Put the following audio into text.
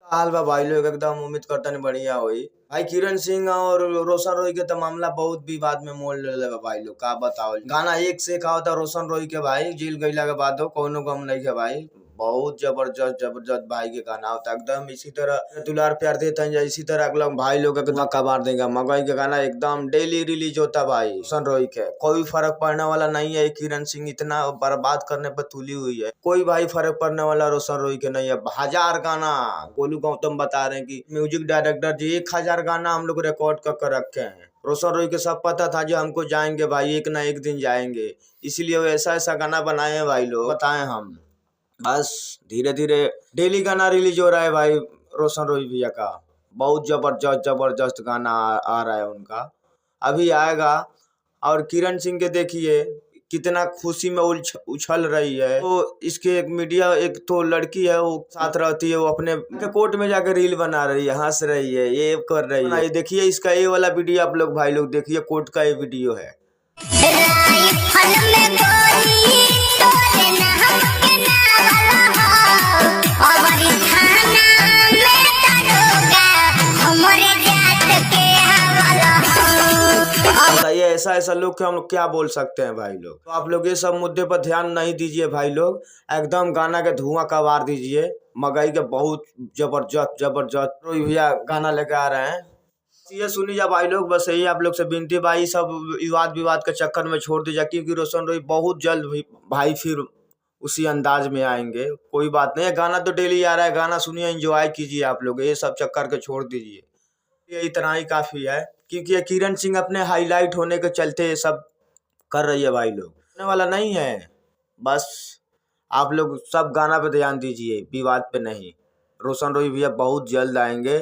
हाल बा भाई लोग एकदम उम्मीद करता नहीं बढ़िया होई। भाई किरण सिंह और रोशन रोई के तो मामला बहुत विवाद में मोड़ ले बा भाई लोग, का बताओ। गाना एक से एक आवता रोशन रोई के भाई, जेल गईला के बाद हो कोनो गम नहीं के भाई। बहुत जबरदस्त जबरदस्त भाई के गाना होता एकदम। इसी तरह दुलार प्यार देता है इसी तरह अगला भाई लोग के धक्का मार देगा। मगई के गाना एकदम डेली रिलीज होता भाई। रोशन रोई के कोई फर्क पड़ने वाला नहीं है। किरण सिंह इतना बर्बाद करने पर तुली हुई है, कोई भाई फर्क पड़ने वाला रोशन रोई के नहीं है। 1000 गाना गोलू गौतम बता रहे हैं कि म्यूजिक डायरेक्टर जी 1000 गाना हम लोग रिकॉर्ड कर रखे हैं। रोशन रोई के सब पता था जो हमको जाएंगे भाई, एक ना एक दिन जाएंगे, इसलिए वो ऐसा ऐसा गाना बनाए हैं भाई लोग, बताएं हम। बस धीरे धीरे डेली गाना रिलीज हो रहा है भाई रोशन रोई भैया का। बहुत जबरदस्त जबरदस्त गाना आ रहा है उनका, अभी आएगा। और किरण सिंह के देखिए कितना खुशी में उछल रही है। तो इसके एक मीडिया एक तो लड़की है वो साथ रहती है, वो अपने कोर्ट में जाकर रील बना रही है, हंस रही है, ये कर रही है। देखिए इसका ये वाला वीडियो आप लोग भाई लोग देखिए, कोर्ट का ये वीडियो है। बताइए ऐसा ऐसा लोग के हम लोग क्या बोल सकते हैं भाई लोग। तो आप लोग ये सब मुद्दे पर ध्यान नहीं दीजिए भाई लोग, एकदम गाना के धुआं कबार दीजिए। मगई के बहुत जबरदस्त जबरदस्त रोई भैया गाना लेके आ रहे हैं, ये सुनी जा भाई लोग। बस यही आप लोग से विनती भाई, सब विवाद विवाद के चक्कर में छोड़ दीजिए, क्योंकि रोशन रोई बहुत जल्द भाई फिर उसी अंदाज में आएंगे। कोई बात नहीं है, गाना तो डेली आ रहा है, गाना सुनिए एंजॉय कीजिए आप लोग, ये सब चक्कर के छोड़ दीजिए। ये इतना ही काफी है, क्योंकि ये किरण सिंह अपने हाईलाइट होने के चलते ये सब कर रही है भाई लोग, होने वाला नहीं है। बस आप लोग सब गाना पे ध्यान दीजिए, विवाद पे नहीं। रोशन रोई भैया बहुत जल्द आएंगे।